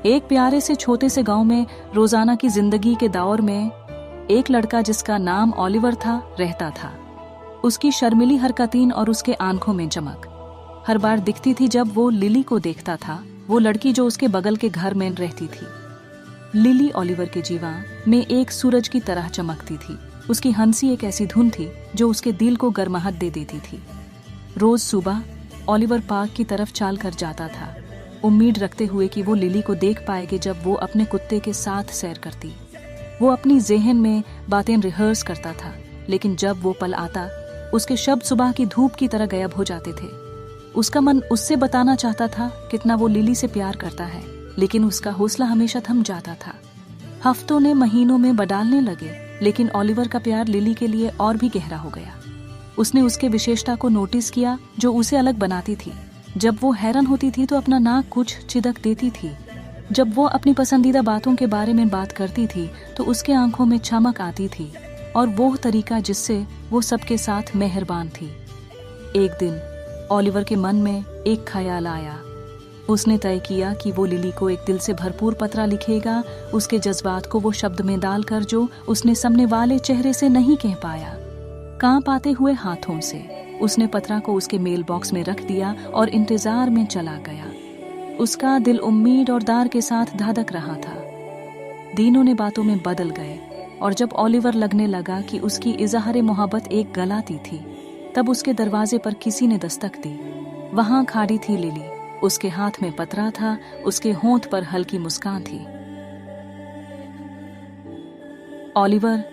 एक प्यारे से छोटे से गांव में रोजाना की जिंदगी के दौर में एक लड़का जिसका नाम ओलिवर था रहता था। उसकी शर्मीली हरकतें और उसके आंखों में चमक हर बार दिखती थी जब वो लिली को देखता था, वो लड़की जो उसके बगल के घर में रहती थी। लिली ओलिवर के जीवन में एक सूरज की तरह चमकती थी। उसकी हंसी एक ऐसी धुन थी जो उसके दिल को गर्माहट दे देती थी। रोज सुबह ओलिवर पार्क की तरफ चाल कर जाता था, उम्मीद रखते हुए कि वो लिली को देख पाएगा जब वो अपने कुत्ते के साथ सैर करती। वो अपनी ज़हन में बातें रिहर्स करता था, लेकिन जब वो पल आता उसके शब्द सुबह की धूप की तरह गायब हो जाते थे। उसका मन उससे बताना चाहता था कितना वो लिली से प्यार करता है, लेकिन उसका हौसला हमेशा थम जाता था। हफ्तों ने महीनों में बदलने लगे, लेकिन ओलिवर का प्यार लिली के लिए और भी गहरा हो गया। उसने उसके विशेषता को नोटिस किया जो उसे अलग बनाती थी। जब वो हैरान होती थी तो अपना नाक कुछ चिदक देती थी। जब वो अपनी पसंदीदा बातों के बारे में बात करती थी तो उसके आंखों में चमक आती थी, और वो तरीका जिससे वो सबके साथ मेहरबान थी। एक दिन ओलिवर के मन में एक ख्याल आया। उसने तय किया कि वो लिली को एक दिल से भरपूर पत्र लिखेगा, उसके जज्बात को वो शब्द में डालकर जो उसने सामने वाले चेहरे से नहीं कह पाया। कांप आते हुए हाथों से उसने पत्र को उसके मेल बॉक्स में रख दिया और इंतजार में चला गया। उसका दिल उम्मीद और डर के साथ धड़क रहा था। दिनों ने बातों में बदल गए, और जब ओलिवर लगने लगा कि उसकी इजहार मोहब्बत एक गलती थी, तब उसके दरवाजे पर किसी ने दस्तक दी। वहां खड़ी थी लिली, उसके हाथ में पत्र था, उसके होंठ पर हल्की मुस्कान थी। ओलिवर,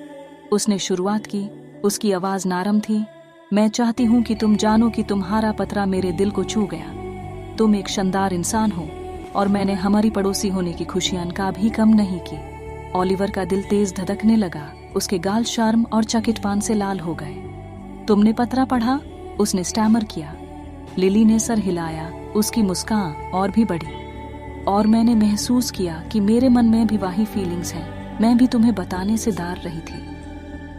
उसने शुरुआत की। उसकी आवाज नरम थी। मैं चाहती हूँ कि तुम जानो कि तुम्हारा पत्र मेरे दिल को छू गया। तुम एक शानदार इंसान हो, और मैंने हमारी पड़ोसी होने की खुशियां कभी कम नहीं की। ओलिवर का दिल तेज धड़कने लगा, उसके गाल शर्म और चकितपन से लाल हो गए। तुमने पत्र पढ़ा? उसने स्टैमर किया। लिली ने सर हिलाया, उसकी मुस्कान और भी बढ़ी। और मैंने महसूस किया कि मेरे मन में भी वही फीलिंग्स हैं। मैं भी तुम्हें बताने से डर रही थी।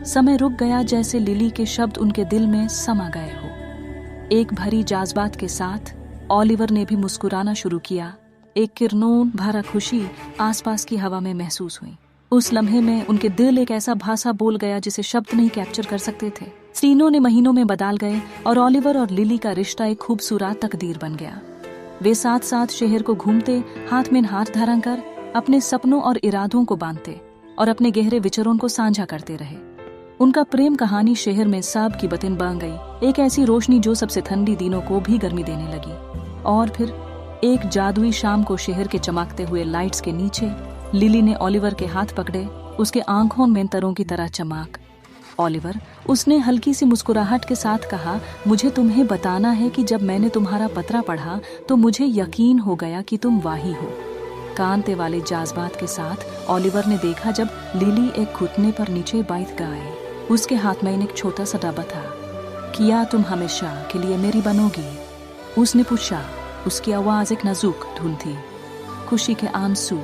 समय रुक गया, जैसे लिली के शब्द उनके दिल में समा गए हो। एक भरी जज्बात के साथ ओलिवर ने भी मुस्कुराना शुरू किया। एक किरणों भरा खुशी आसपास की हवा में महसूस हुई। उस लम्हे में उनके दिल एक ऐसा भाषा बोल गया जिसे शब्द नहीं कैप्चर कर सकते थे। दिनों ने महीनों में बदल गए, और ओलिवर और लिली का रिश्ता एक खूबसूरत तकदीर बन गया। वे साथ साथ शहर को घूमते, हाथ में हाथ धराकर अपने सपनों और इरादों को बांधते और अपने गहरे विचारों को साझा करते रहे। उनका प्रेम कहानी शहर में सब की बतिन बन गई, एक ऐसी रोशनी जो सबसे ठंडी दिनों को भी गर्मी देने लगी। और फिर एक जादुई शाम को शहर के चमकते हुए लाइट्स के नीचे लिली ने ओलिवर के हाथ पकड़े, उसके आंखों में तारों की तरह चमक। ओलिवर, उसने हल्की सी मुस्कुराहट के साथ कहा, मुझे तुम्हें बताना है कि जब मैंने तुम्हारा पत्र पढ़ा तो मुझे यकीन हो गया कि तुम वही हो। कांते वाले जज्बात के साथ ओलिवर ने देखा जब लिली एक घुटने पर नीचे बैठ गई। उसके हाथ में एक छोटा सा डब्बा था। क्या तुम हमेशा के लिए मेरी बनोगी? उसने पूछा। उसकी आवाज एक नाजुक धुन थी, खुशी के आंसू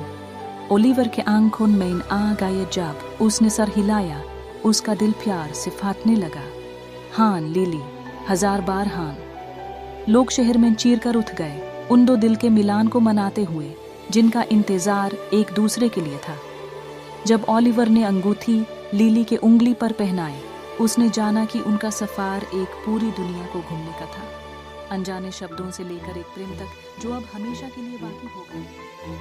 ओलिवर के आंखों में आ गए। जब उसने सर हिलाया, उसका दिल प्यार से फाटने लगा। हाँ लिली, 1000 बार हाँ। लोग शहर में चीर कर उठ गए, उन दो दिल के मिलान को मनाते हुए जिनका इंतजार एक दूसरे के लिए था। जब ओलिवर ने अंगूठी लिली के उंगली पर पहनाए, उसने जाना कि उनका सफर एक पूरी दुनिया को घूमने का था, अनजाने शब्दों से लेकर एक प्रेम तक जो अब हमेशा के लिए बाकी हो गया।